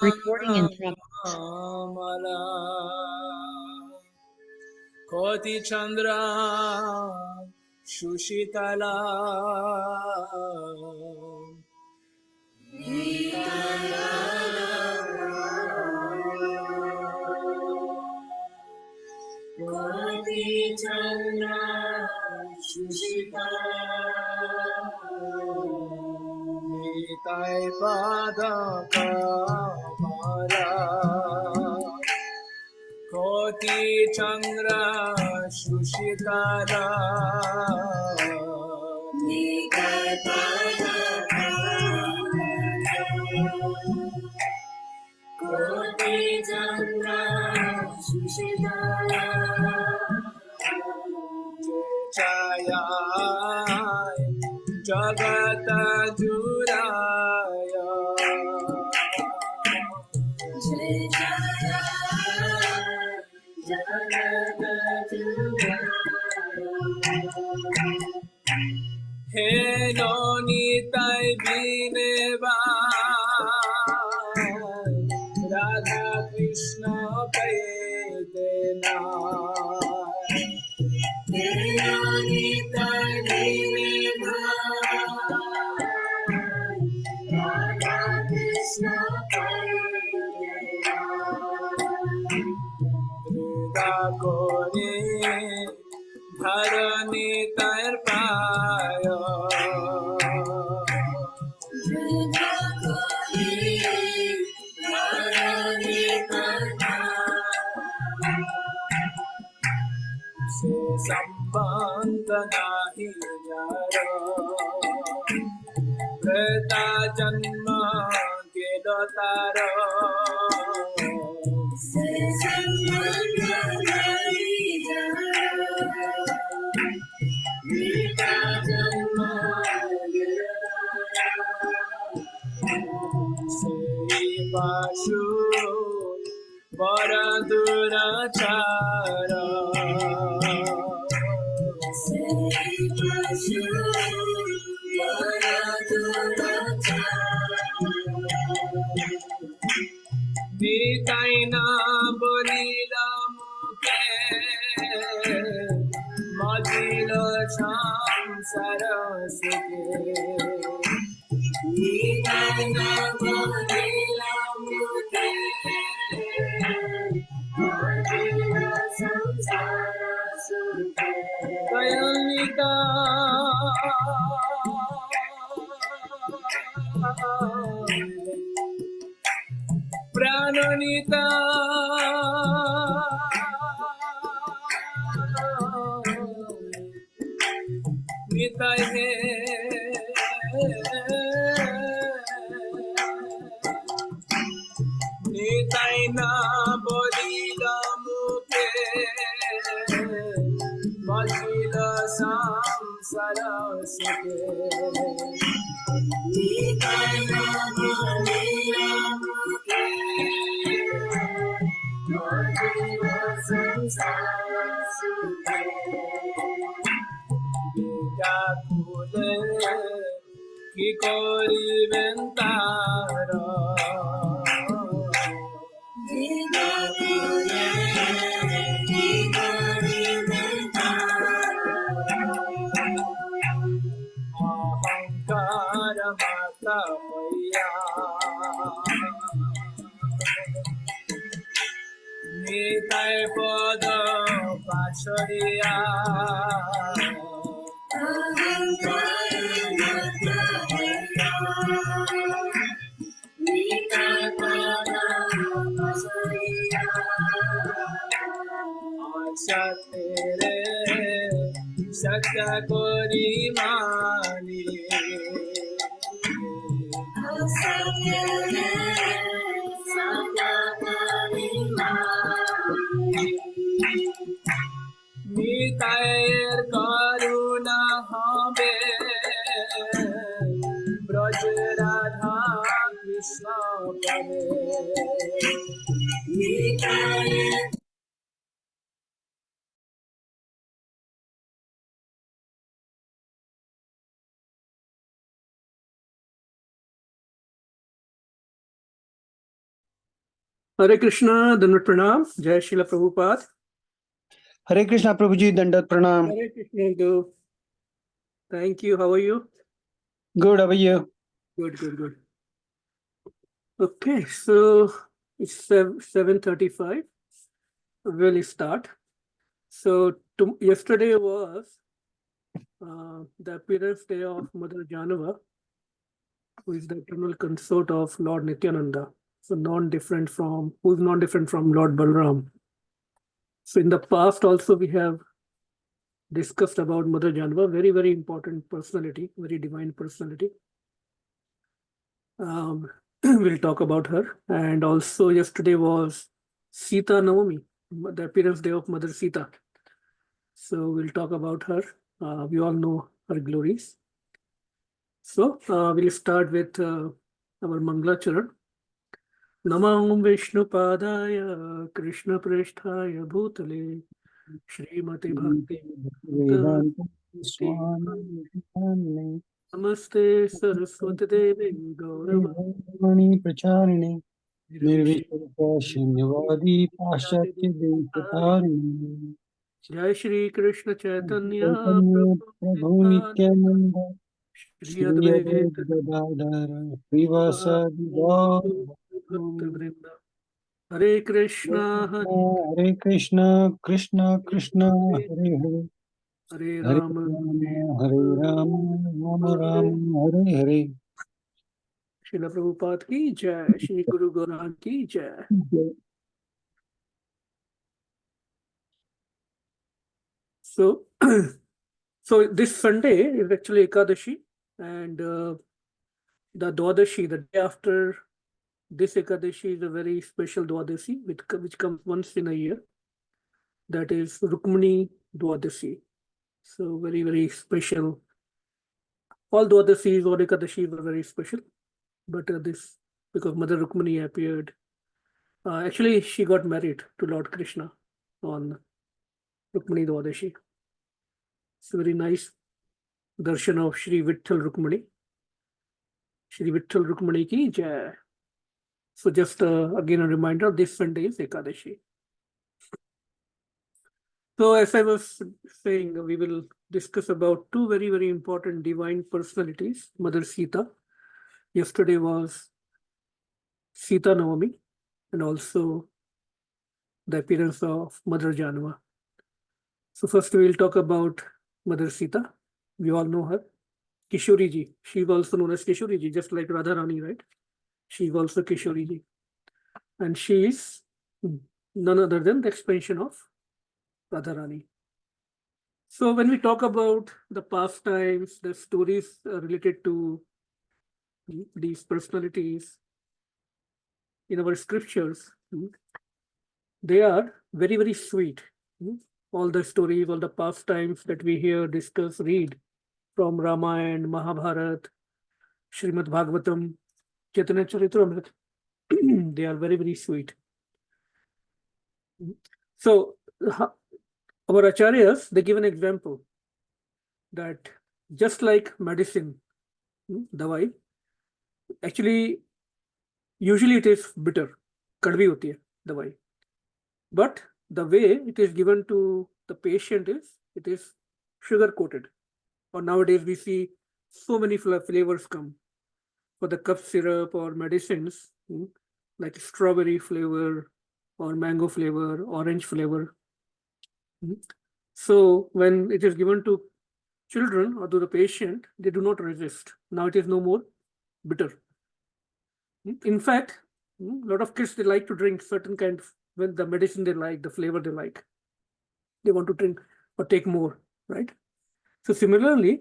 Recording in progress. Koti Chandra Shushitala Koti Chandra Shushitala Nitai Pada Kamala Koti Chandra Shushitala Nitai Pada Koti Chandra Shushitala Jaya Jagata Juraya Jaya Jagata Juraya He Noni Tai Bineva Radha Krishna Paitena He Noni Tai Bineva Radha Krishna Paitena Drida Kore Dharani Tar Paya Drida Kore Dharani Tar Paya Se Sambandha Nahi Jara Preta Janma Kelo Taro Se Sambandha Nahi Jara Preta Janma Kelo Taro Se Pashu Varadurachara Se Pashu Varadurachara Nitaina Bolila Mukhe Majila Sham Sarasike Nitaina Bolila Mukhe Majila Sham Sarasike Dayanika Prananita Nitai He Nitai Na Bodhila Mukhe Majila Samsara Sute Nitai Na Bodhila Mukhe Majila Samsara Sute Kakule Ki Kori Ventara Kakule Ki Kori Ventara Ahankara Mata Paya Nitai Pada Pachariya Ahankara Mata Paya Nitai Pada Pachariya Asha Tere Sakya Kori Mani Asha Tere Sakya Kori Mani Nitair Karuna Habe Braj Radha Krishna Pare Nitair Hare Krishna, Dandavat Pranam, Jai Srila Prabhupada. Hare Krishna, Prabhuji, Dandavat Pranam. Hare Krishna, Guru. Thank you. How are you? Good, how are you? Good. Okay, so it's 7:35. We'll start. So yesterday was the appearance day of Mother Jahnava, who is the eternal consort of Lord Nityananda. So who's non-different from Lord Balram. So in the past also we have discussed about Mother Jahnava, very important personality, very divine personality. We'll talk about her. And also yesterday was Sita Navami, the appearance day of Mother Sita. So we'll talk about her. We all know her glories. So we'll start with our Mangala Charan. Namam Vishnu Padaya Krishna Preshthaya Bhutale Srimati Bhakti Vedanta Swami Namaste Saraswati Devi Gauravani Pracharine Nirvishara Shunyavadi Paschatya Devatarini Jai Shri Krishna Chaitanya Chaitanya Prabhu Nityananda Shri Shri Advaita Advaita Srivasadi Bhakta Vrinda Hare Krishna Hare Krishna Krishna Krishna Hare Hare Hare Hare Rama Hare Rama Rama Rama Hare Hare. Srila Prabhupada ki Jai, Shri Guru Goran ki Jai. So, so this Sunday is actually Ekadashi, and the Dwadashi, the day after this Ekadashi, is a very special Dwadashi, which comes once in a year. That is Rukmani Dwadashi. So very special. All Dwadashis or Ekadashis are very special, but this, because Mother Rukmani appeared. Actually, she got married to Lord Krishna on Rukmani Dwadashi. It's a very nice darshan of Shri Vitthal Rukmani. Shri Vitthal Rukmani ki Jai. So just again a reminder, this Sunday is Ekadashi. So as I was saying, we will discuss about two very important divine personalities, Mother Sita. Yesterday was Sita Navami, and also the appearance of Mother Jahnava. So first we will talk about Mother Sita. We all know her. Kishori ji. She is also known as Kishori ji, just like Radharani, right? She is also Kishori ji. And she is none other than the expansion of Radharani. So when we talk about the pastimes, the stories related to these personalities in our scriptures, they are very sweet. All the stories, all the pastimes that we hear, discuss, read from Ramayana, Mahabharata, Srimad Bhagavatam, Chaitanya Charitamrita, they are very sweet. So our acharyas, they give an example that just like medicine, dawai, actually, usually it is bitter, kadvi hoti hai, dawai. But the way it is given to the patient is, it is sugar coated. Or nowadays we see so many flavors come for the cough syrup or medicines, like strawberry flavor or mango flavor, orange flavor. So when it is given to children or to the patient, they do not resist. Now it is no more bitter. In fact, a lot of kids, they like to drink certain kind of, when the medicine they like, the flavor they like, they want to drink or take more, right? So similarly,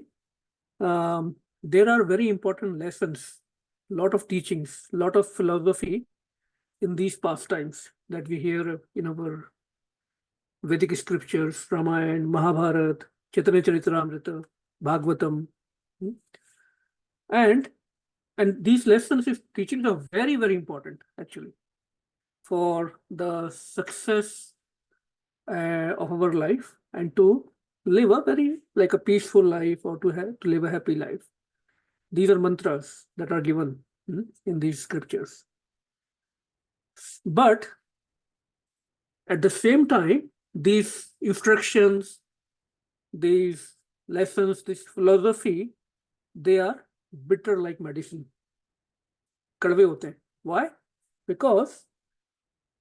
there are very important lessons, lot of teachings, lot of philosophy in these pastimes that we hear in our Vedic scriptures, Ramayana, Mahabharata, Chaitanya Charitamrita, Bhagavatam. And these lessons, teachings are very important actually for the success of our life and to live a very like a peaceful life or to live a happy life. These are mantras that are given in these scriptures. But at the same time, these instructions, these lessons, this philosophy, they are bitter like medicine. कड़वे होते हैं. Why? Because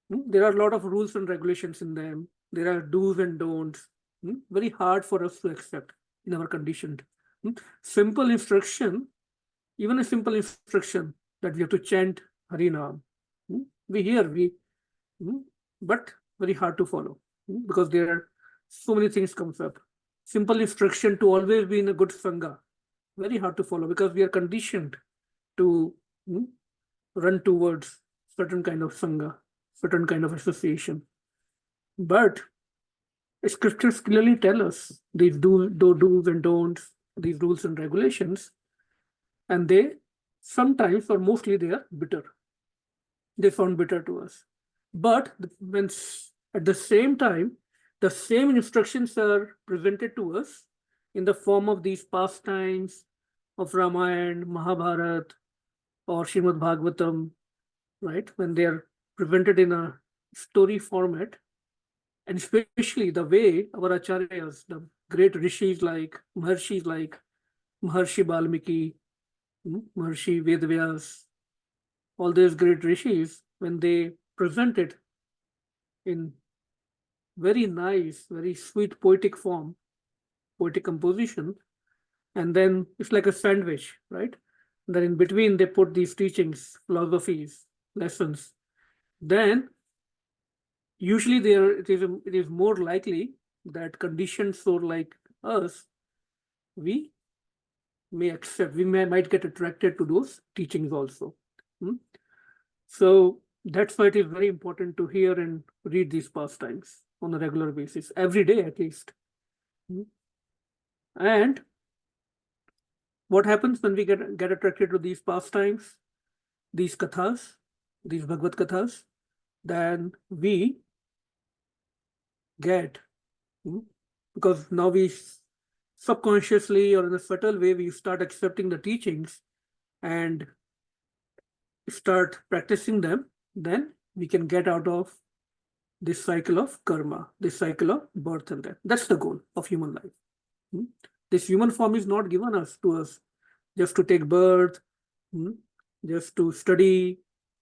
there are a lot of rules and regulations in them. There are do's and don'ts. Very hard for us to accept in our conditioned. Simple instruction, even a simple instruction that we have to chant Harinam. We hear, but very hard to follow because there are so many things comes up. Simple instruction to always be in a good sangha, very hard to follow because we are conditioned to run towards certain kind of sangha, certain kind of association. But scriptures clearly tell us these do's and don'ts, these rules and regulations, and they sometimes or mostly they are bitter. They sound bitter to us. But when at the same time, the same instructions are presented to us in the form of these pastimes of Ramayana, Mahabharata, or Srimad Bhagavatam, right? When they are presented in a story format, and especially the way our acharyas, the great rishis like Maharshi Balmiki, Maharshi Vedavyas, all these great rishis, when they present it in very nice, very sweet poetic form, poetic composition, and then it's like a sandwich, right? And then in between they put these teachings, philosophies, lessons. Then usually it is more likely that conditioned soul like us, we may accept, we might get attracted to those teachings also. So that's why it is very important to hear and read these pastimes on a regular basis, every day at least. And what happens when we get attracted to these pastimes, these kathas, these Bhagavad Kathas, then we get, because now we subconsciously or in a subtle way, we start accepting the teachings and start practicing them, then we can get out of this cycle of karma, this cycle of birth and death. That's the goal of human life. This human form is not given to us just to take birth, just to study,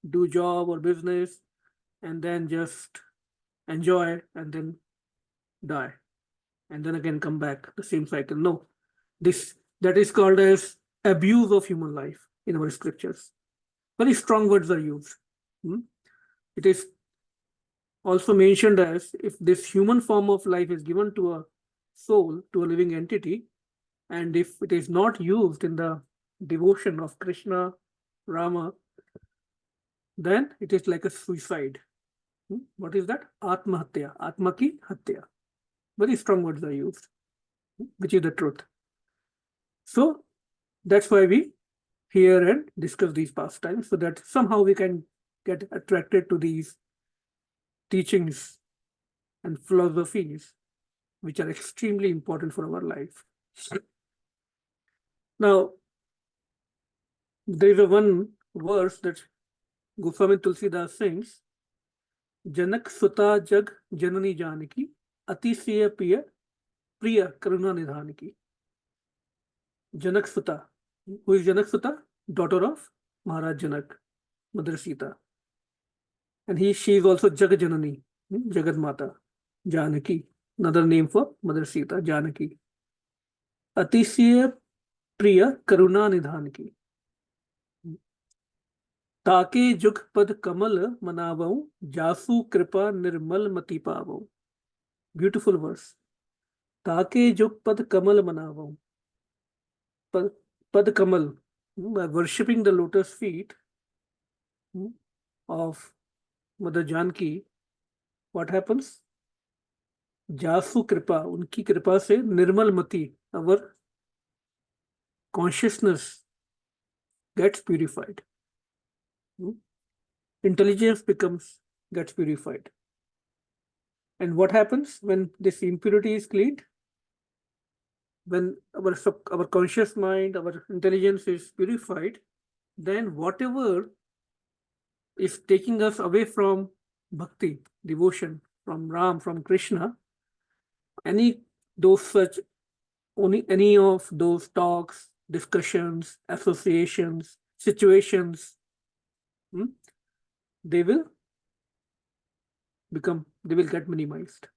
do job or business, and then just enjoy and then die, and then again come back, the same cycle. No, that is called as abuse of human life in our scriptures. Very strong words are used. It is also mentioned as if this human form of life is given to a soul, to a living entity, and if it is not used in the devotion of Krishna, Rama, then it is like a suicide. What is that? Atmahatya, Atma ki hatya. Very strong words are used, which is the truth. So that's why we hear and discuss these pastimes, so that somehow we can get attracted to these teachings and philosophies which are extremely important for our life. Now, there is a one verse that Goswami Tulsidas sings, Janak Suta Jag Janani Janaki Atisya Priya Karuna Nidhaniki. Janak Suta. Who is Janak Suta? Daughter of Maharaj Janak, Mother Sita. And she is also Jagajanani, Jagad Mata, Janaki, another name for Mother Sita, Janaki. Atisya Priya Karuna Nidhaniki. ताके जुग पद कमल मनावऊं जासु कृपा निर्मल मति पावऊं. Beautiful verse. ताके जुग पद कमल मनावऊं. Pad Kamal, by worshipping the lotus feet of Mother Janki, what happens? Jasu Kripa, unki kripa se nirmal mati, our consciousness gets purified. Intelligence gets purified. And what happens when this impurity is cleaned? When our conscious mind, our intelligence is purified, then whatever is taking us away from bhakti, devotion, from Ram, from Krishna. Any of those talks, discussions, associations, situations, they will get minimized,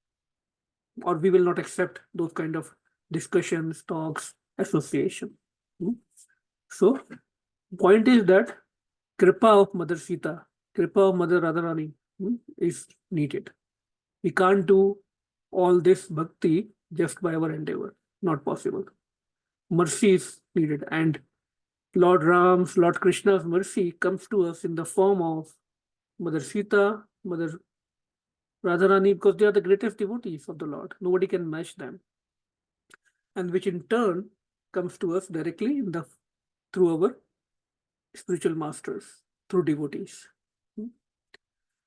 or we will not accept those kind of discussions, talks, association. So point is that kripa of Mother Sita, kripa of Mother Radharani is needed. We can't do all this bhakti just by our endeavor. Not possible. Mercy is needed, and Lord Ram's, Lord Krishna's mercy comes to us in the form of Mother Sita, Mother Radharani, because they are the greatest devotees of the Lord. Nobody can match them. And which in turn comes to us directly through our spiritual masters, through devotees.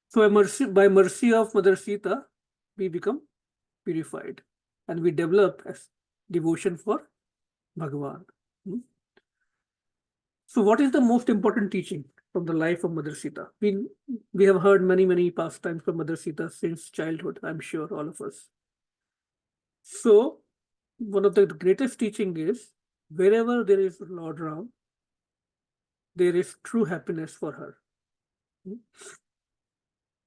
So by mercy of Mother Sita, we become purified and we develop as devotion for Bhagavan. So what is the most important teaching from the life of Mother Sita? We have heard many pastimes from Mother Sita since childhood, I'm sure, all of us. So one of the greatest teaching is, wherever there is Lord Ram, there is true happiness for her.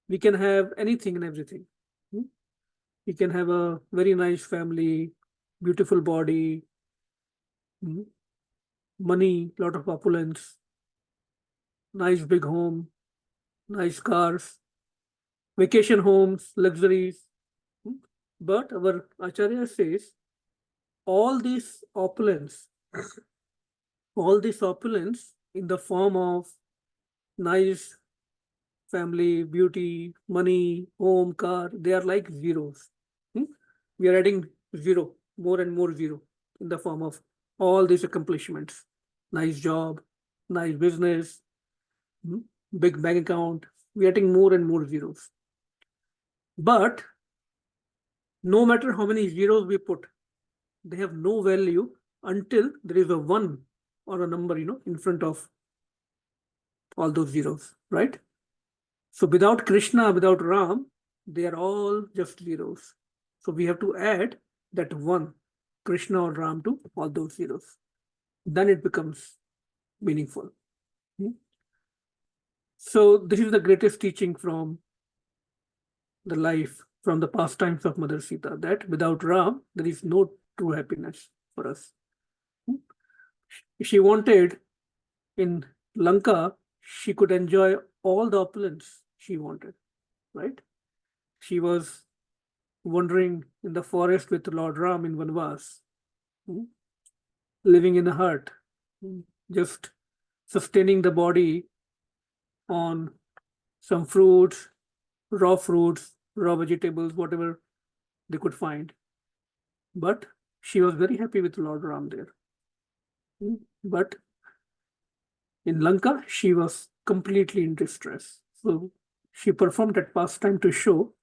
We can have anything and everything. We can have a very nice family, beautiful body, money, lot of opulence, nice big home, nice cars, vacation homes, luxuries. But our Acharya says, all this opulence in the form of nice family, beauty, money, home, car, they are like zeros. We are adding zero, more and more zero in the form of all these accomplishments. Nice job, nice business, big bank account. We are adding more and more zeros. But no matter how many zeros we put, they have no value until there is a 1 or a number, in front of all those zeros, right? So without Krishna, without Ram, they are all just zeros. So we have to add that 1, Krishna or Ram, to all those zeros. Then it becomes meaningful. So this is the greatest teaching from the life, from the pastimes of Mother Sita, that without Ram, there is no true happiness for us. She wanted in Lanka, she could enjoy all the opulence she wanted, right? She was wandering in the forest with Lord Ram in Vanvas, living in a hut, just sustaining the body on some fruits, raw vegetables, whatever they could find. But she was very happy with Lord Ram there. But in Lanka, she was completely in distress. So she performed that pastime to show,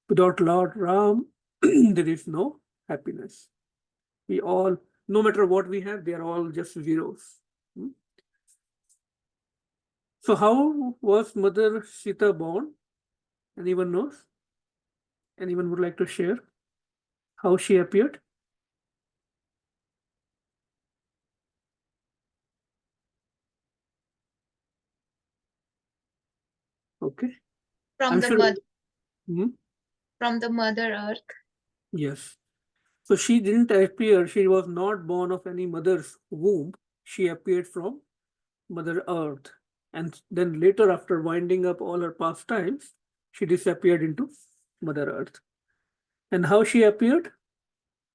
without Lord Ram, there is no happiness. We all, no matter what we have, they are all just zeros. So how was Mother Sita born? Anyone knows? Anyone would like to share how she appeared? Okay. From I'm the sure. mother, from the Mother Earth. Yes. So she didn't appear, she was not born of any mother's womb. She appeared from Mother Earth. And then later, after winding up all her pastimes, she disappeared into Mother Earth. And how she appeared?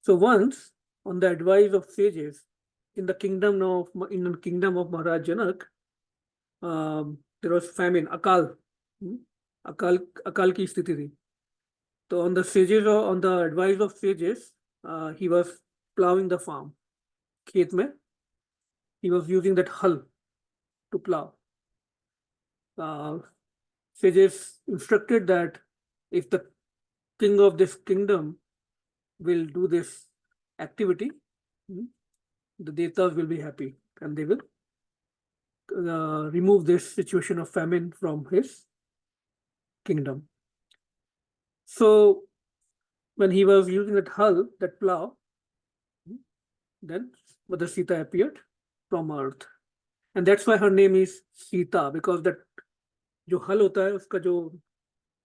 So once, on the advice of sages, in the kingdom of Maharaj Janak, there was famine, Akal. Akal ki sthiti thi. So on the advice of sages, he was plowing the farm. Khet mein, he was using that hull to plow. Sages instructed that if the king of this kingdom will do this activity, the Devatas will be happy and they will remove this situation of famine from his kingdom. So when he was using that hull, that plow, then Mother Sita appeared from earth. And that's why her name is Sita, because that जो हल होता है उसका जो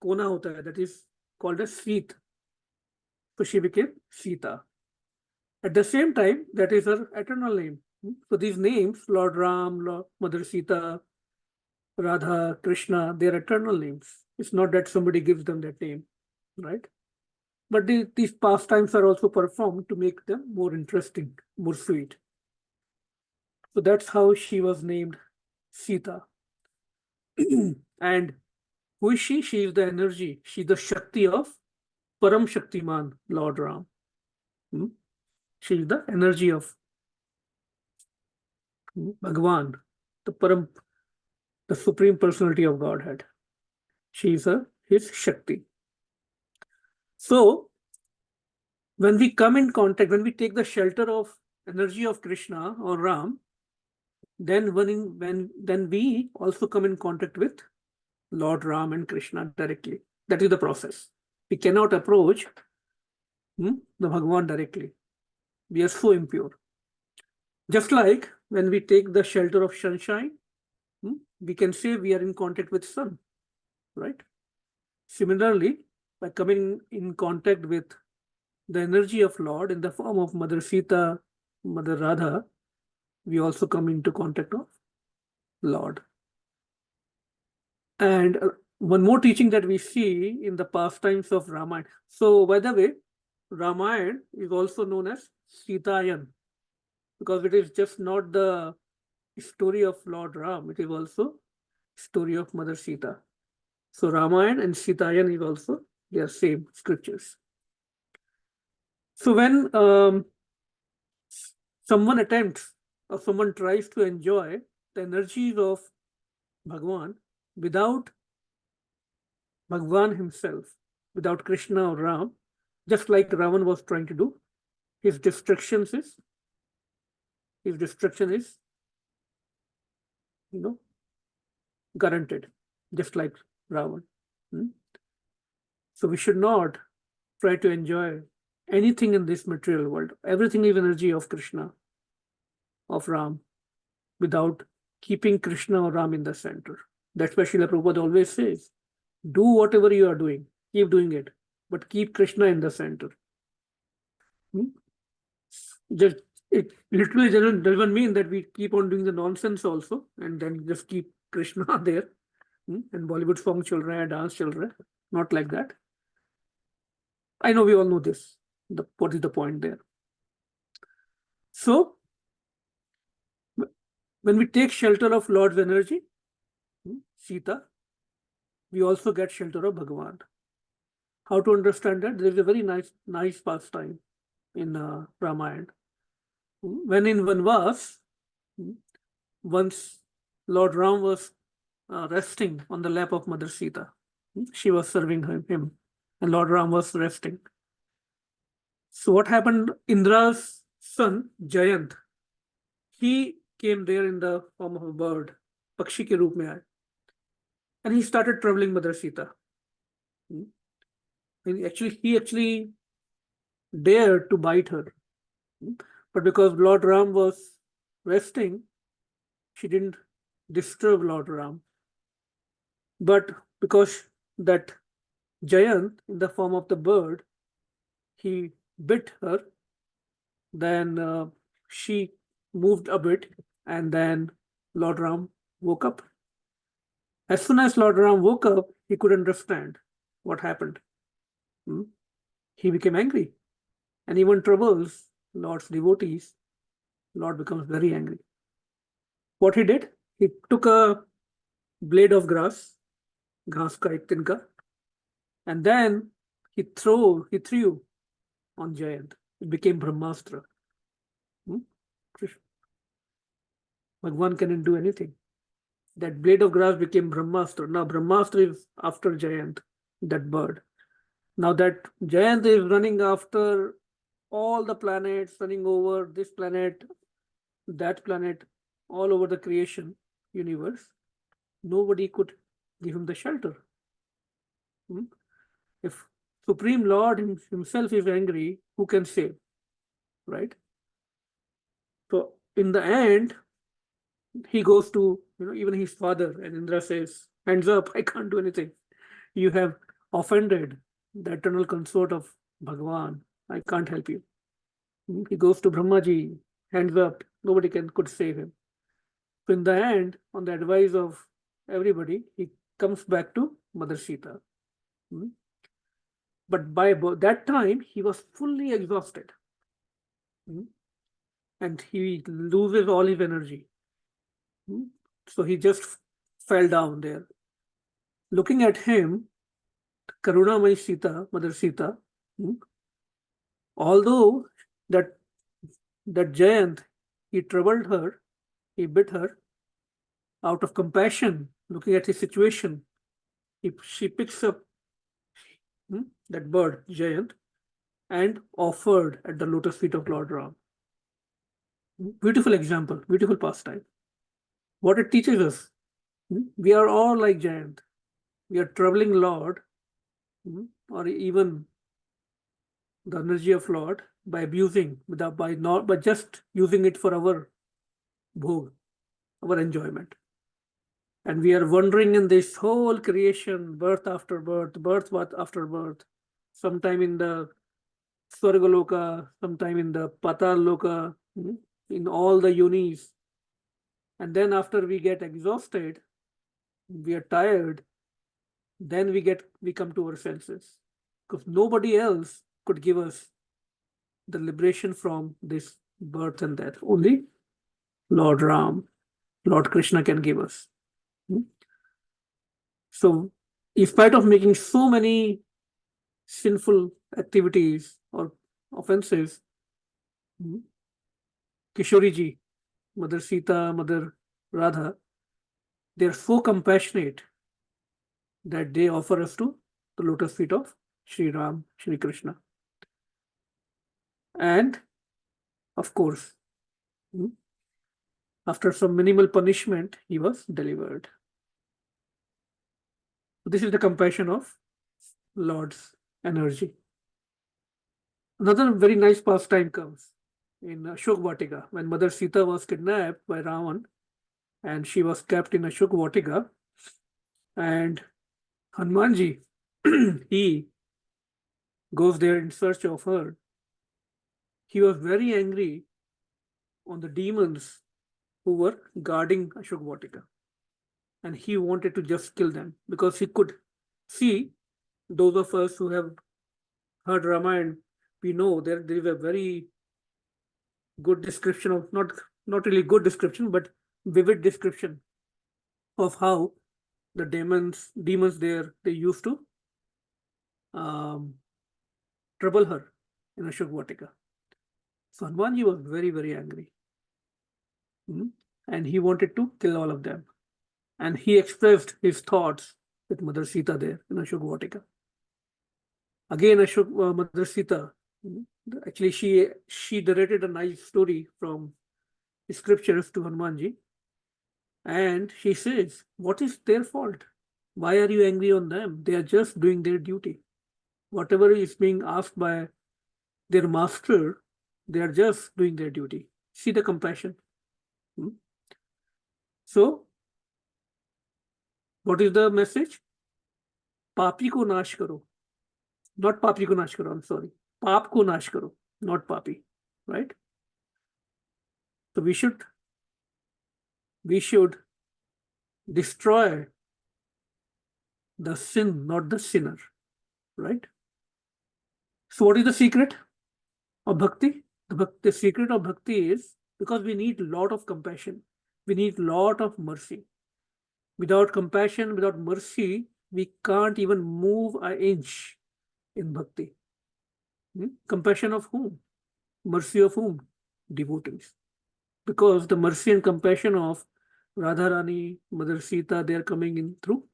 कोना होता है, that is called as Sita. So she became Sita. At the same time, that is her eternal name. So these names, Lord Ram, Mother Sita, Radha, Krishna, they are eternal names. It's not that somebody gives them that name, right? But these pastimes are also performed to make them more interesting, more sweet. So that's how she was named Sita. And who is she? She is the energy. She is the Shakti of Param Shaktiman, Lord Ram. She is the energy of Bhagwan, the Supreme Personality of Godhead. She is his Shakti. So, when we come in contact, when we take the shelter of energy of Krishna or Ram, then then we also come in contact with Lord Ram and Krishna directly. That is the process. We cannot approach the Bhagwan directly. We are so impure. Just like when we take the shelter of sunshine, we can say we are in contact with sun, right? Similarly, by coming in contact with the energy of Lord in the form of Mother Sita, Mother Radha, we also come into contact of Lord. And one more teaching that we see in the pastimes of Ramayana. So, by the way, Ramayana is also known as Sitayan, because it is just not the story of Lord Ram, it is also story of Mother Sita. So Ramayana and Sitayan is also, they are same scriptures. So when someone attempts or someone tries to enjoy the energies of Bhagwan without Bhagwan himself, without Krishna or Ram, just like Ravan was trying to do, his destruction is, guaranteed, just like Ravan. So we should not try to enjoy anything in this material world. Everything is energy of Krishna, of Ram, without keeping Krishna or Ram in the center. That's why Srila Prabhupada always says, do whatever you are doing, keep doing it, but keep Krishna in the center. Just it literally doesn't mean that we keep on doing the nonsense also and then just keep Krishna there and Bollywood song chal raha hai, dance chal raha hai. Not like that. I know we all know this. What is the point there? So, when we take shelter of Lord's energy, Sita, we also get shelter of Bhagavan. How to understand that? There is a very nice pastime in Ramayana. When in Vanvas, once Lord Ram was resting on the lap of Mother Sita, she was serving him, and Lord Ram was resting. So what happened? Indra's son, Jayant, he came there in the form of a bird, Pakshi ke roop mein aaya, and he started troubling Mother Sita. And he actually dared to bite her. But because Lord Ram was resting, she didn't disturb Lord Ram. But because that Jayant, in the form of the bird, he bit her, then she moved a bit, and then Lord Ram woke up. As soon as Lord Ram woke up, he could understand what happened. He became angry. And even troubles Lord's devotees, Lord becomes very angry. What he did? He took a blade of grass, घास का एक तिनका, and then he threw on Jayant. It became Brahmastra. Bhagwan cannot do anything. That blade of grass became Brahmastra. Now Brahmastra is after Jayant, that bird. Now that Jayant is running after all the planets, running over this planet, that planet, all over the creation. universe, nobody could give him the shelter. If Supreme Lord himself is angry, who can save? Right? So in the end, he goes to, even his father, and Indra says, hands up, I can't do anything. You have offended the eternal consort of Bhagwan. I can't help you. He goes to Brahmaji, hands up, nobody could save him. So in the end, on the advice of everybody, he comes back to Mother Sita. But by that time, he was fully exhausted. And he loses all his energy. So he just fell down there. Looking at him, Karunamai Sita, Mother Sita, although that giant, he troubled her, he bit her, out of compassion, looking at his situation, she picks up that bird, giant, and offered at the lotus feet of Lord Ram. Beautiful example, beautiful pastime. What it teaches us, we are all like giant. We are troubling Lord, or even the energy of Lord by abusing, by just using it for our bhog, our enjoyment. And we are wandering in this whole creation, birth after birth, birth after birth, sometime in the Swargaloka, sometime in the Patal Loka, in all the yonis. And then after we get exhausted, we are tired, then we come to our senses. Because nobody else could give us the liberation from this birth and death. Only Lord Ram, Lord Krishna can give us. So, in spite of making so many sinful activities or offenses, Kishoriji, Mother Sita, Mother Radha, they are so compassionate that they offer us to the lotus feet of Sri Ram, Sri Krishna. And, of course, after some minimal punishment, he was delivered. This is the compassion of Lord's energy. Another very nice pastime comes in Ashok Vatika, when Mother Sita was kidnapped by Ravan and she was kept in Ashok Vatika, and Hanumanji, he goes there in search of her. He was very angry on the demons who were guarding Ashok Vatika. And he wanted to just kill them because he could see, those of us who have heard Ramayana, we know there is a very good description of, not really good description, but vivid description of how the demons there, they used to trouble her in Ashok Vatika. So Hanumanji was very, very angry. And he wanted to kill all of them. And he expressed his thoughts with Mother Sita there in Ashok Vatika. Again, Mother Sita, actually she narrated a nice story from scriptures to Hanumanji. And she says, what is their fault? Why are you angry on them? They are just doing their duty. Whatever is being asked by their master, they are just doing their duty. See the compassion. So, what is the message? Papi ko nash karo. Not papi ko nash karo, I'm sorry. Paap ko nash karo, not papi. Right? So we should destroy the sin, not the sinner. Right? So what is the secret of bhakti? The secret of bhakti is because we need a lot of compassion. We need a lot of mercy. Without compassion, without mercy, we can't even move an inch in bhakti. Compassion of whom? Mercy of whom? Devotees. Because the mercy and compassion of Radharani, Mother Sita, they are coming in through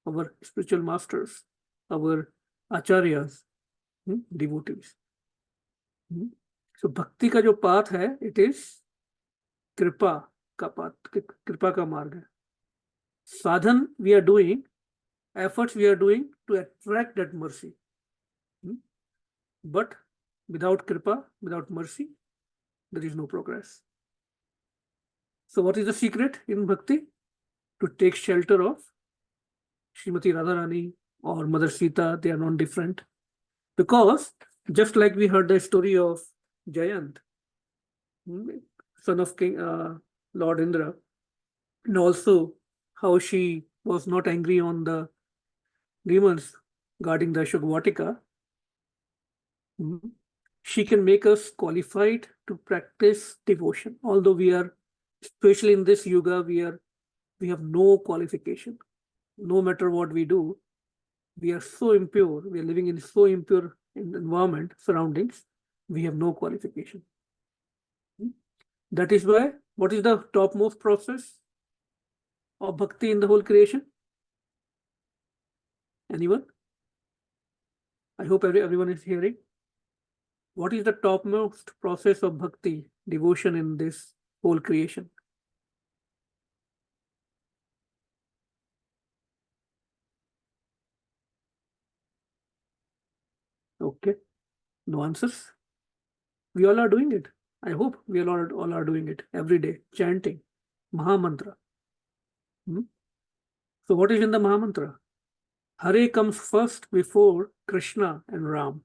our spiritual masters, our acharyas, devotees. So bhakti का जो path है, it is कृपा का path, कृपा का मार्ग है. Sadhan we are doing, efforts we are doing to attract that mercy. But without kripa, without mercy, there is no progress. So what is the secret in bhakti? To take shelter of Srimati Radharani or Mother Sita. They are not different. Because just like we heard the story of Jayant, son of King Lord Indra, and also how she was not angry on the demons guarding the Ashok she can make us qualified to practice devotion. Although we are, especially in this yuga, we have no qualification. No matter what we do, we are so impure. We are living in so impure environment, surroundings. We have no qualification. That is why, what is the topmost process of bhakti in the whole creation? Anyone? I hope everyone is hearing. What is the topmost process of bhakti, devotion in this whole creation? Okay, no answers. We all are doing it. I hope we all are doing it every day, chanting Maha Mantra. So what is in the Maha Mantra? Hare comes first before Krishna and Ram.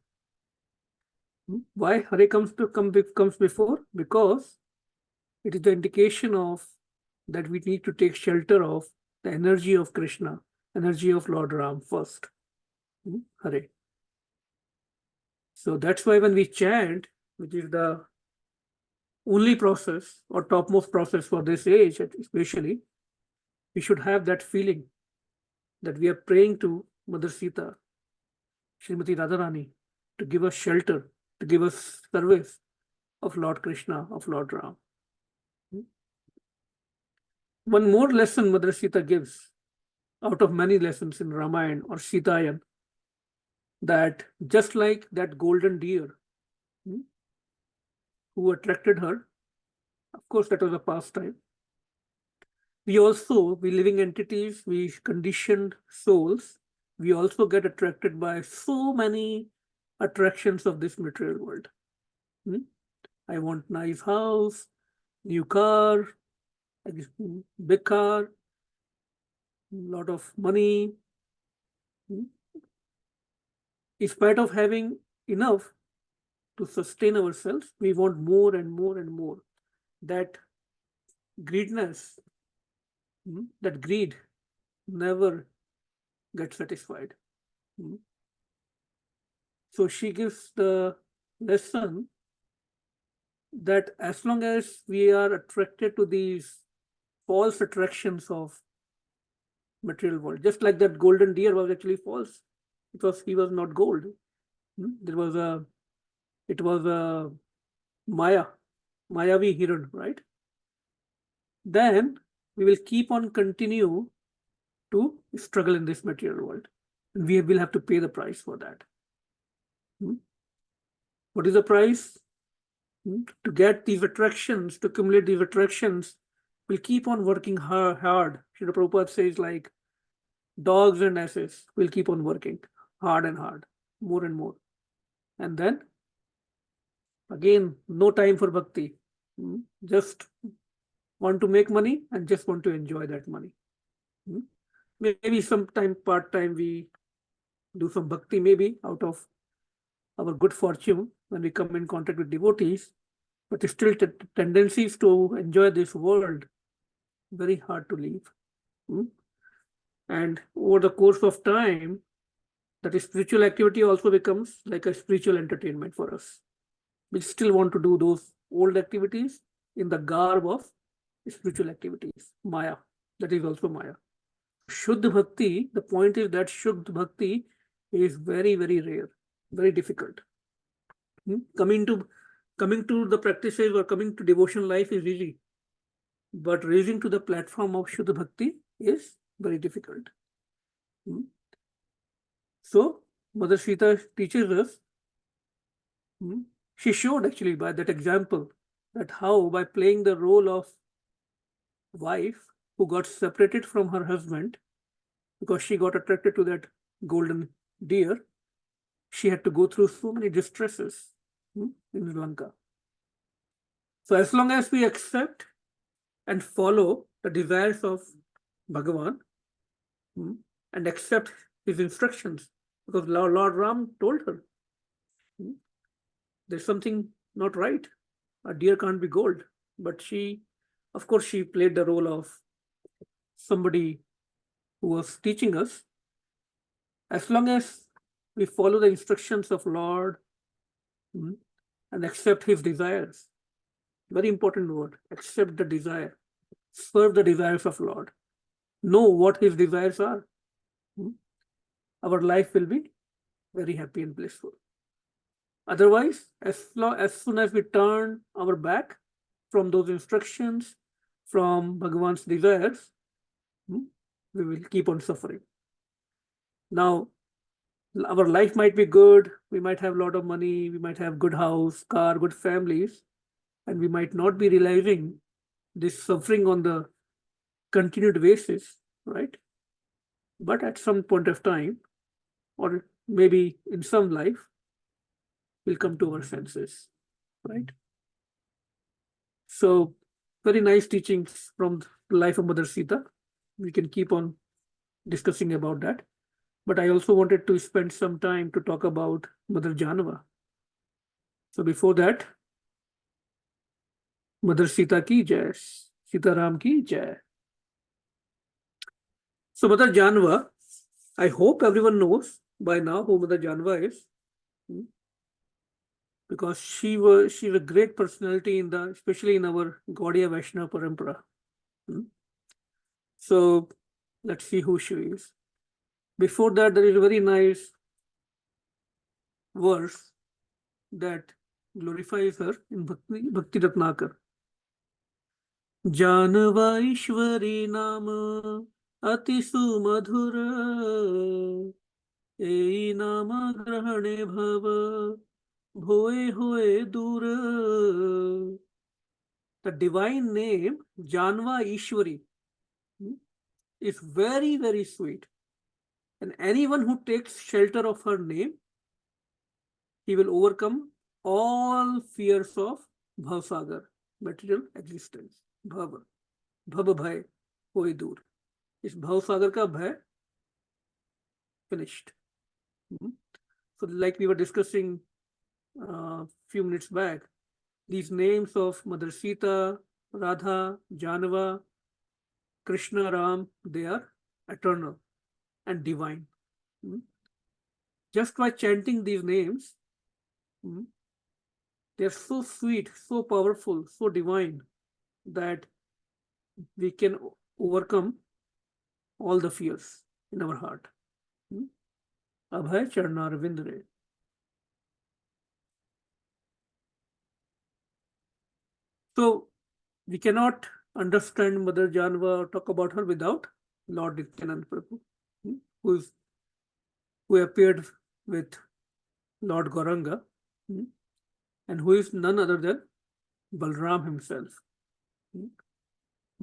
Why Hare comes before? Because it is the indication of that we need to take shelter of the energy of Krishna, energy of Lord Ram first. Hare. So that's why when we chant, which is the only process or topmost process for this age, especially, we should have that feeling that we are praying to Mother Sita, Srimati Radharani, to give us shelter, to give us service of Lord Krishna, of Lord Ram. One more lesson Mother Sita gives out of many lessons in Ramayana or Sitayan, that just like that golden deer who attracted her, of course, that was a pastime. We living entities, we conditioned souls, we also get attracted by so many attractions of this material world. I want nice house, new car, big car, lot of money. In spite of having enough to sustain ourselves, we want more and more and more. That greediness, that greed never gets satisfied. So she gives the lesson that as long as we are attracted to these false attractions of material world, just like that golden deer was actually false, because he was not gold. It was a Mayavi Hiran, right? Then we will keep on continue to struggle in this material world. And we will have to pay the price for that. What is the price? To get these attractions, to accumulate these attractions, we'll keep on working hard. Srila Prabhupada says, like dogs and asses will keep on working hard and hard, more and more. And then again, no time for bhakti. Just want to make money and just want to enjoy that money. Maybe sometime part-time we do some bhakti, maybe out of our good fortune when we come in contact with devotees, but still tendencies to enjoy this world, very hard to leave. And over the course of time, that spiritual activity also becomes like a spiritual entertainment for us. We still want to do those old activities in the garb of spiritual activities, Maya. That is also Maya. Shuddha Bhakti, the point is that Shuddha Bhakti is very, very rare, very difficult. Coming to the practices or coming to devotional life is easy, but raising to the platform of Shuddha Bhakti is very difficult. So Mother Sita teaches us, she showed actually by that example that how by playing the role of wife, who got separated from her husband because she got attracted to that golden deer. She had to go through so many distresses in Lanka. So as long as we accept and follow the desires of Bhagavan and accept his instructions, because Lord Ram told her, there's something not right. A deer can't be gold. But she, of course, she played the role of somebody who was teaching us. As long as we follow the instructions of Lord and accept his desires, very important word, accept the desire, serve the desires of Lord, know what his desires are, our life will be very happy and blissful. Otherwise, as soon as we turn our back from those instructions, from Bhagavan's desires, we will keep on suffering. Now, our life might be good, we might have a lot of money, we might have good house, car, good families, and we might not be realizing this suffering on the continued basis, right? But at some point of time, or maybe in some life, we'll come to our senses, right? So, very nice teachings from the life of Mother Sita. We can keep on discussing about that. But I also wanted to spend some time to talk about Mother Jahnava. So before that, Mother Sita ki jai, Sita Ram ki jai. So Mother Jahnava, I hope everyone knows by now who Mother Jahnava is, because she's a great personality in the, especially in our Gaudiya Vaishnava Parampara. So let's see who she is. Before that, there is a very nice verse that glorifies her in Bhakti Ratnakar. Jahnava Ishwari Nama Ati Sumadhura Ei Nama Grahane Bhava Bhoe Hoe Dura. The divine name Jahnava Ishwari is very, very sweet. And anyone who takes shelter of her name, he will overcome all fears of Bhavsagar, material existence. Bhava, Bhava Bhai, Hoy Dur. Is Bhavsagar ka bhai finished. So like we were discussing a few minutes back, these names of Mother Sita, Radha, Jahnava, Krishna, Ram, they are eternal and divine. Just by chanting these names, they are so sweet, so powerful, so divine that we can overcome all the fears in our heart. Abhay Charnar Vindre. So we cannot understand Mother Jahnava or talk about her without Lord Nityananda Prabhu, who appeared with Lord Gauranga, and who is none other than Balram himself.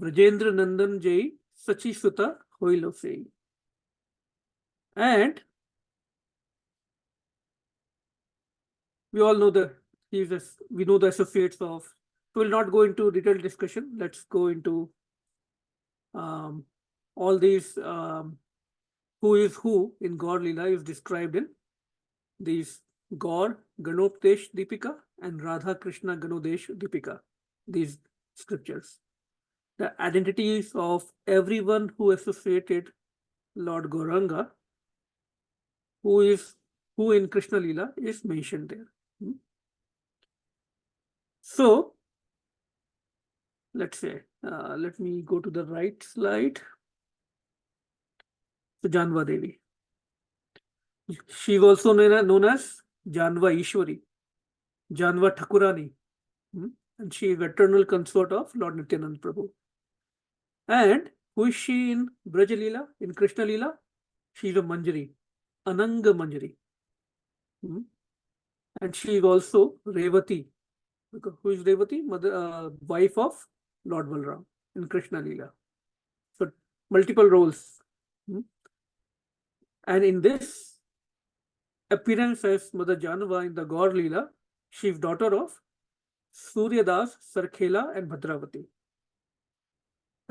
Brajendra Nandan Jai Sachi Suta Hoilo Sei. And we all know that we know the associates of. We will not go into detailed discussion. Let's go into all these who is who in Gaur Leela is described in these Gaur Ganopdesh Deepika and Radha Krishna Ganodesh Deepika, these scriptures. The identities of everyone who associated Lord Gauranga, who in Krishna Leela is mentioned there. So let's say, let me go to the right slide. So Jahnava Devi. She is also known as Jahnava Ishwari, Jahnava Thakurani, and she is eternal consort of Lord Nityananda Prabhu. And who is she in Braja Leela, in Krishna Leela? She is a Manjari, Ananga Manjari. And she is also Revati. Who is Revati? Wife of Lord Balram in Krishna Leela. multiple roles. And in this appearance as Mother Jahnava in the Gaur Leela, she is daughter of Suryadas, Sarkhela and Bhadravati.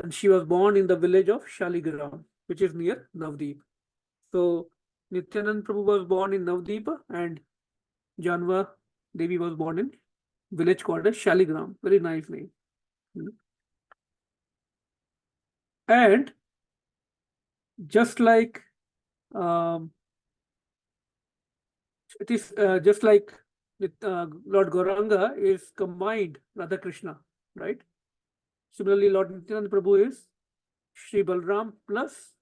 And she was born in the village of Shaligram, which is near Navdeep. So Nityanand Prabhu was born in Navdeep and Jahnava Devi was born in village called as Shaligram. Very nice name. And just like it is just like Lord Gauranga is combined Radha Krishna, right? Similarly, Lord Nityanand Prabhu is Sri Balram plus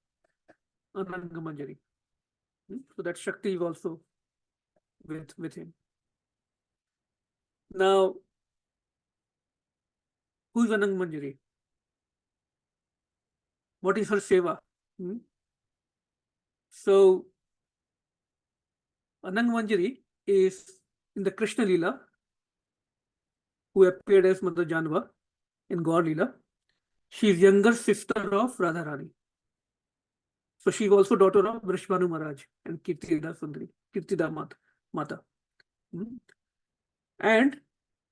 Ananga Manjari. So that Shakti is also with him. Now, who is Ananga Manjari? What is her seva? So, Ananga Manjari is in the Krishna Leela, who appeared as Mother Jahnava in Gaur Leela. She is younger sister of Radharani. So she is also daughter of Vrishbhanu Maharaj and Kirtida Sundari, Kirtida Mata. And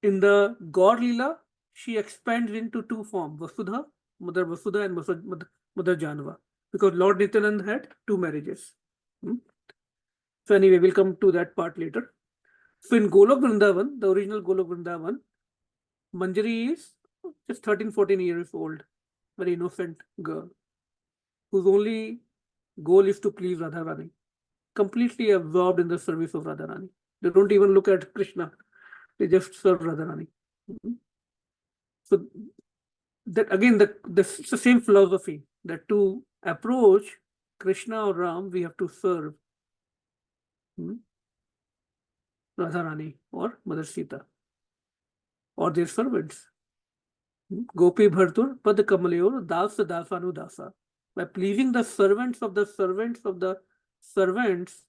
in the Gaur Leela, she expands into two forms, Vasudha, Mother Vasudha and Mother Jahnava, because Lord Nityanand had two marriages. So anyway, we'll come to that part later. So in Golok Vrindavan, the original Golok Vrindavan, Manjari is just 13-14 years old, very innocent girl, whose only goal is to please Radharani, completely absorbed in the service of Radharani. They don't even look at Krishna, they just serve Radharani. So that again, it's the same philosophy that to approach Krishna or Ram, we have to serve Radharani or Mother Sita or their servants. Gopi Bhartur Pad Kamalayor Dasa Dasanu Dasa. By pleasing the servants of the servants of the servants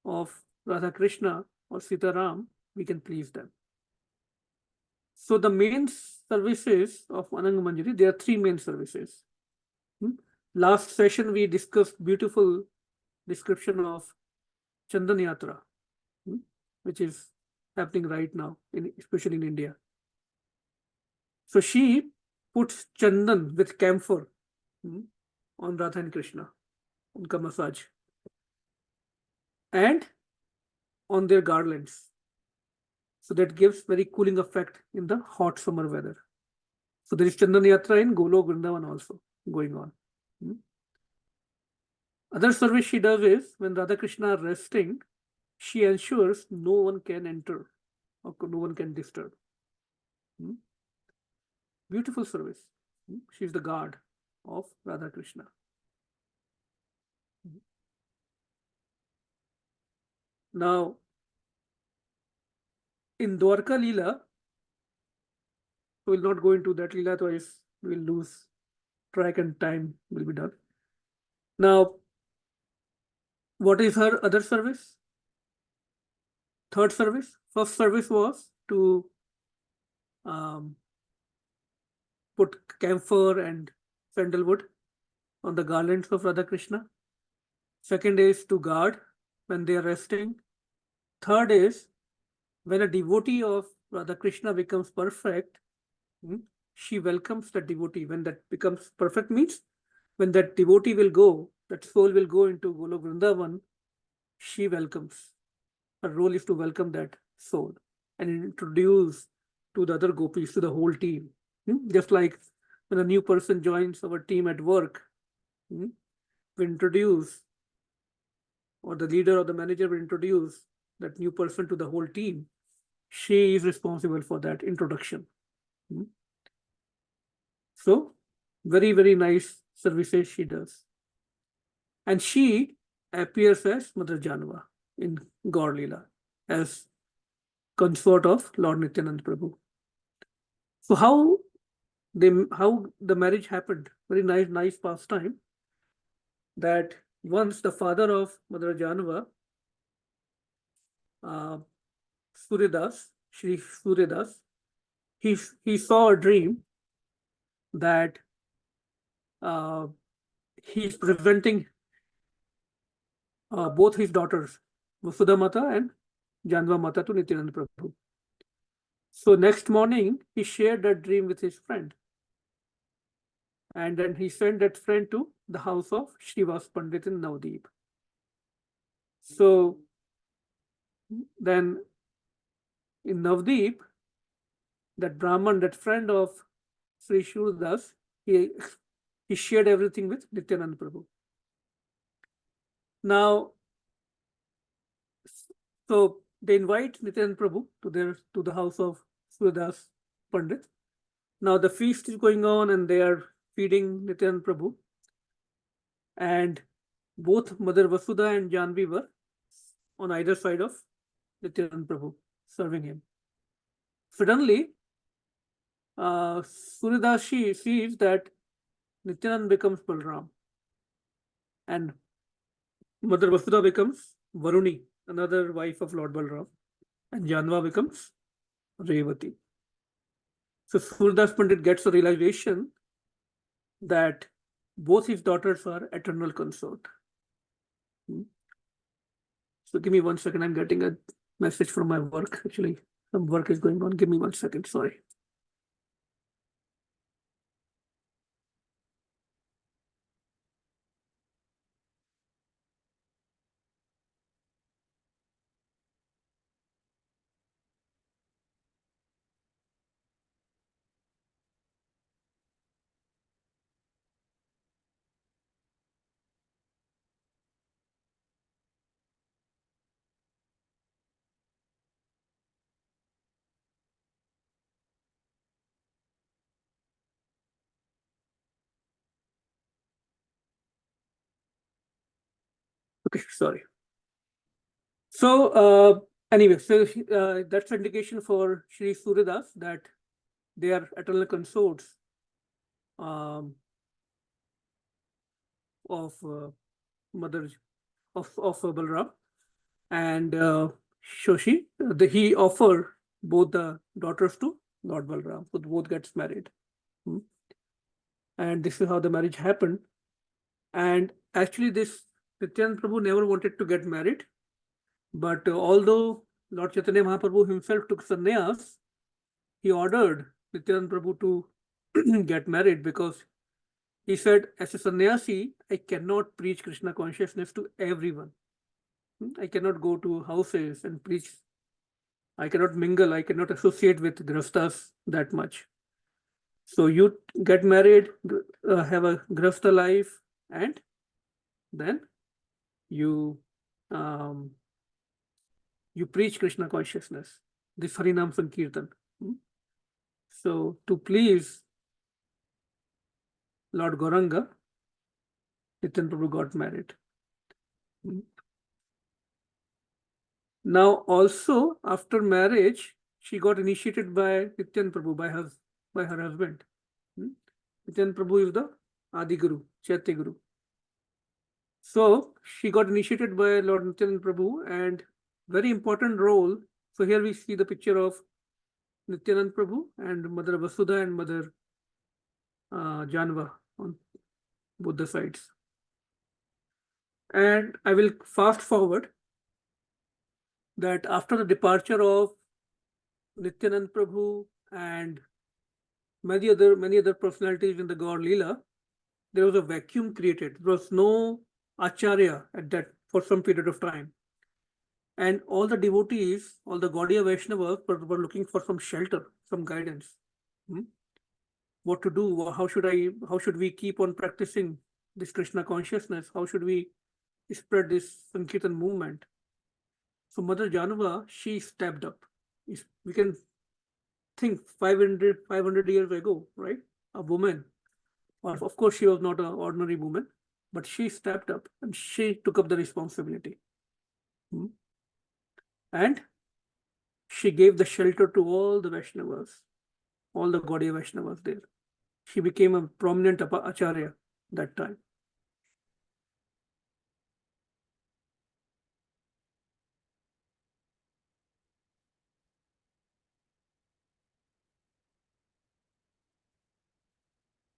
of Radha Krishna or Sita Ram, we can please them. So the main services of Ananga Manjari, there are three main services. Last session we discussed beautiful description of Chandan Yatra, which is happening right now, especially in India. So she puts Chandan with camphor on Radha and Krishna, unka massage, and on their garlands. So that gives very cooling effect in the hot summer weather. So there is Chandan Yatra in Golok Vrindavan also going on. Other service she does is when Radha Krishna are resting, she ensures no one can enter or no one can disturb. Beautiful service. She is the guard of Radha Krishna. Now, in Dwarka Leela, we will not go into that Leela, otherwise we will lose track and time will be done. Now, what is her other service? Third service. First service was to put camphor and sandalwood on the garlands of Radha Krishna. Second is to guard when they are resting. Third is when a devotee of Radha Krishna becomes perfect, she welcomes that devotee. When that becomes perfect means when that devotee will go, that soul will go into Golok Vrindavan, she welcomes. Her role is to welcome that soul and introduce to the other gopis, to the whole team. Just like when a new person joins our team at work, we introduce, or the leader or the manager will introduce that new person to the whole team. She is responsible for that introduction. So, very, very nice services she does. And she appears as Mother Jahnava in Gaur Leela as consort of Lord Nityanand Prabhu. So how the marriage happened? Very nice pastime. That once the father of Mother Jahnava, Suryadas, Sri Suryadas, he saw a dream that he's presenting both his daughters, Vasudha Mata and Jahnava Mata, to Nityananda Prabhu. So next morning, he shared that dream with his friend. And then he sent that friend to the house of Srivas Pandit in Navdeep. So then in Navdeep, that Brahman, that friend of Sri Shurdas, he shared everything with Nityananda Prabhu. Now, so they invite Nityananda Prabhu to the house of Surdas Pandit. Now the feast is going on and they are feeding Nityananda Prabhu. And both Mother Vasudha and Janvi were on either side of Nityananda Prabhu, serving him. Suddenly, Surdas sees that Nityananda becomes Balram and Mother Vasudha becomes Varuni, another wife of Lord Balram, and Jahnava becomes Revati. So Surdas Pandit gets a realization that both his daughters are eternal consort. So give me 1 second. I'm getting a message from my work. Actually, some work is going on. Give me 1 second. Sorry. Okay, sorry. So anyway, so that's indication for Sri Suryadas that they are eternal consorts of Mother of Balram, and Shoshi. He offered both the daughters to Lord Balram, so both gets married. And this is how the marriage happened. And actually, this Nityananda Prabhu never wanted to get married, but although Lord Chaitanya Mahaprabhu himself took sannyas, he ordered Nityananda Prabhu to get married because he said, as a sannyasi, I cannot preach Krishna consciousness to everyone. I cannot go to houses and preach. I cannot mingle. I cannot associate with grahasthas that much. So you get married, have a grahastha life, and then you preach Krishna consciousness, this Harinam Sankirtan. So to please Lord Gauranga, Nityananda Prabhu got married. Now also after marriage, she got initiated by Nityananda Prabhu, by her husband. Nityananda Prabhu is the Adi Guru, Chaitya Guru. So she got initiated by Lord Nityananda Prabhu, and very important role. So here we see the picture of Nityananda Prabhu and Mother Vasudha and Mother Jahnava on both the sides. And I will fast forward that after the departure of Nityananda Prabhu and many other personalities in the Gaur Leela, there was a vacuum created. There was no Acharya at that for some period of time. And all the devotees, all the Gaudiya Vaishnavas were looking for some shelter, some guidance. What to do? How should we keep on practicing this Krishna consciousness? How should we spread this Sankirtan movement? So Mother Jahnava, she stepped up. We can think 500 years ago, right? A woman. Of course, she was not an ordinary woman, but she stepped up and she took up the responsibility. And she gave the shelter to all the Vaishnavas, all the Gaudiya Vaishnavas there. She became a prominent Acharya that time.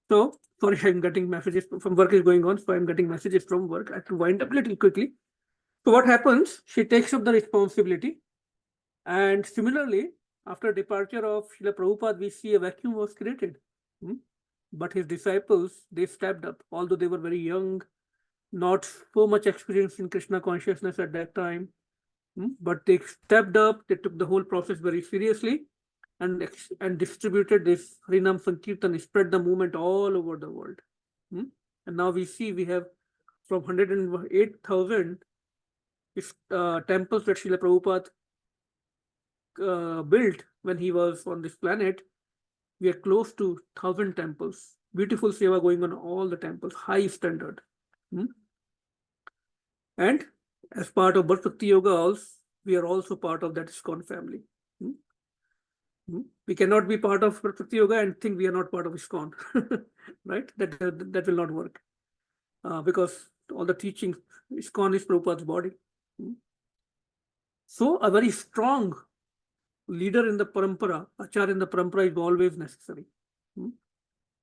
So Sorry, I'm getting messages from work is going on, so I'm getting messages from work. I have to wind up a little quickly. So what happens? She takes up the responsibility, and similarly, after departure of Srila Prabhupada, we see a vacuum was created. But his disciples, they stepped up, although they were very young, not so much experienced in Krishna consciousness at that time. But they stepped up, they took the whole process very seriously, and distributed this Harinam Sankirtan, spread the movement all over the world. And now we see we have from 108,000 temples that Srila Prabhupada built when he was on this planet. We are close to 1,000 temples. Beautiful seva going on all the temples, high standard. And as part of Berks Bhakti Yoga, also, we are also part of that ISKCON family. We cannot be part of Berks Bhakti Yoga and think we are not part of ISKCON, right? That will not work because all the teachings, ISKCON is Prabhupada's body. So a very strong leader in the parampara, achar in the parampara is always necessary.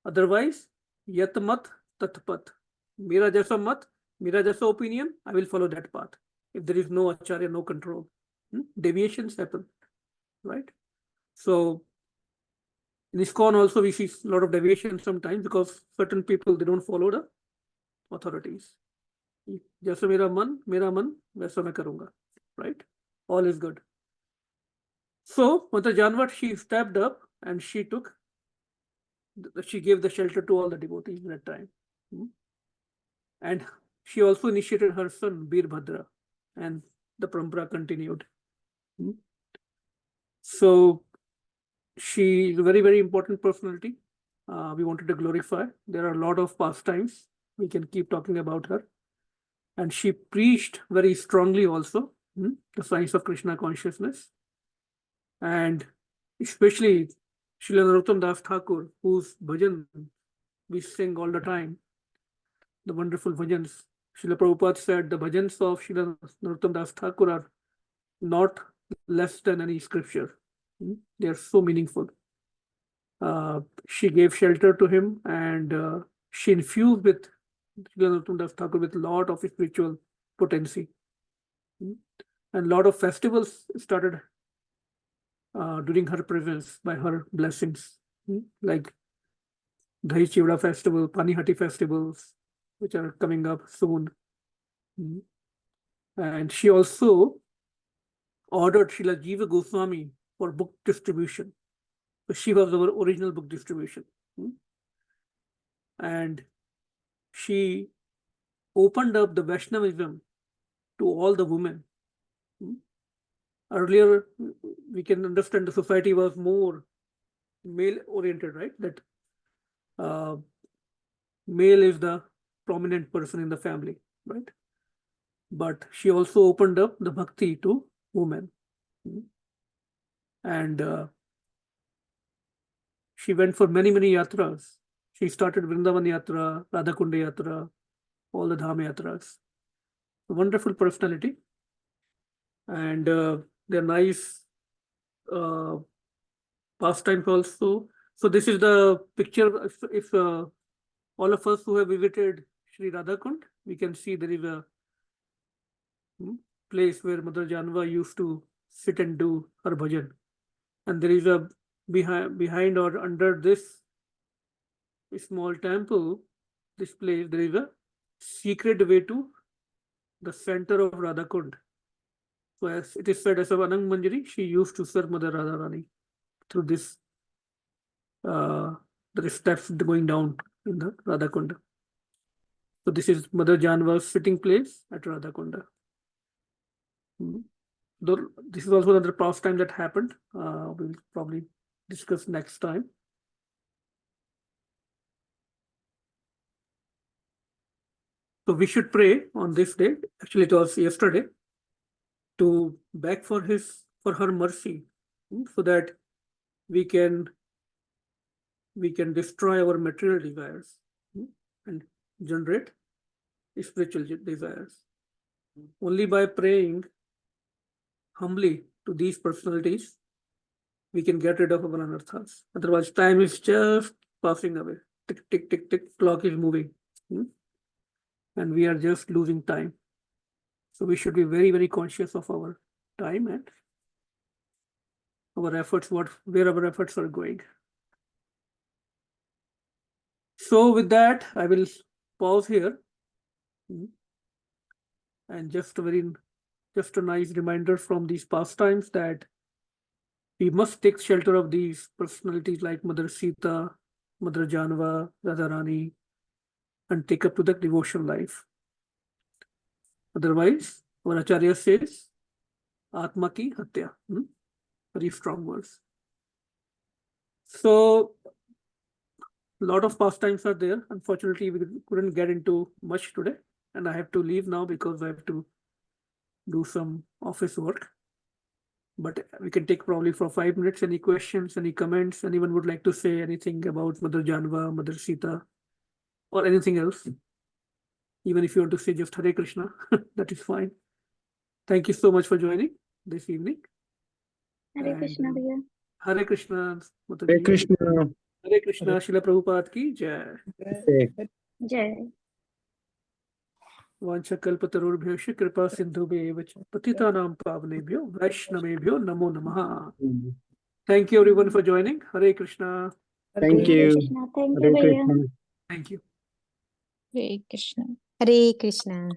Otherwise, yat mat tat pat. Mera jaisa mat, mera jaisa opinion, I will follow that path. If there is no acharya, no control, deviations happen, right? So in ISKCON also we see a lot of deviations sometimes because certain people, they don't follow the authorities. Jaisa mera man, waisa main karunga, right? All is good. So Mother Jahnava, she stepped up and she gave the shelter to all the devotees at that time. And she also initiated her son Veerbhadra, and the parampara continued. So she is a very, very important personality. We wanted to glorify. There are a lot of pastimes. We can keep talking about her. And she preached very strongly also the science of Krishna consciousness. And especially Srila Narottam Das Thakur, whose bhajan we sing all the time, the wonderful bhajans. Srila Prabhupada said the bhajans of Srila Narottam Das Thakur are not less than any scripture. They are so meaningful. She gave shelter to him, and she infused with Srila Narottam Das Thakur with a lot of spiritual potency. And a lot of festivals started during her presence by her blessings, like Dahi Chivda festival, Panihati festivals, which are coming up soon. And she also ordered Srila Jiva Goswami for book distribution. So she was our original book distribution. And she opened up the Vaishnavism to all the women. Earlier, we can understand the society was more male-oriented, right? That male is the prominent person in the family, right? But she also opened up the bhakti to women. And she went for many, many yatras. She started Vrindavan Yatra, Radhakunda Yatra, all the Dham Yatras. A wonderful personality. And they're nice pastimes also. So this is the picture. If all of us who have visited Sri Radhakund, we can see there is a place where Mother Jahnava used to sit and do her bhajan. And there is a behind or under this small temple, this place, there is a secret way to the center of Radhakund. So as it is said, as of Anang Manjari, she used to serve Mother Radharani through this, the steps going down in the Radhakunda. So this is Mother Jahnava's sitting place at Radhakunda. This is also another pastime that happened. We'll probably discuss next time. So we should pray on this day. Actually, it was yesterday, to beg for her mercy, so that we can destroy our material desires and generate spiritual desires. Only by praying humbly to these personalities, we can get rid of our anarthas. Otherwise, time is just passing away. tick, tick, tick, tick, clock is moving. And we are just losing time. So we should be very, very conscious of our time and our efforts, where our efforts are going. So with that, I will pause here. And just a nice reminder from these pastimes that we must take shelter of these personalities like Mother Sita, Mother Jahnava, Radharani, and take up to the devotional life. Otherwise, our Acharya says, Atma ki hatya. Very strong words. So, a lot of pastimes are there. Unfortunately, we couldn't get into much today. And I have to leave now because I have to do some office work. But we can take probably for 5 minutes. Any questions, any comments? Anyone would like to say anything about Mother Jahnava, Mother Sita, or anything else? Even if you want to say just Hare Krishna, that is fine. Thank you so much for joining this evening. Hare Krishna, Bhaiya. Hare Krishna, Mataji. Hare Krishna. Hare Krishna, Srila Prabhupada ki jai. Jai. वाञ्छकल्पतरुर्भ्यश्च कृपा सिन्धुभ्येव च पतितानां पावनेभ्यो वैष्णवेभ्यो नमो नमः. Thank you everyone for joining. Hare Krishna. Thank Hare you. Krishna. Thank you, Hare Bhaiya. Krishna. Thank you. Hare Krishna. Hare Krishna.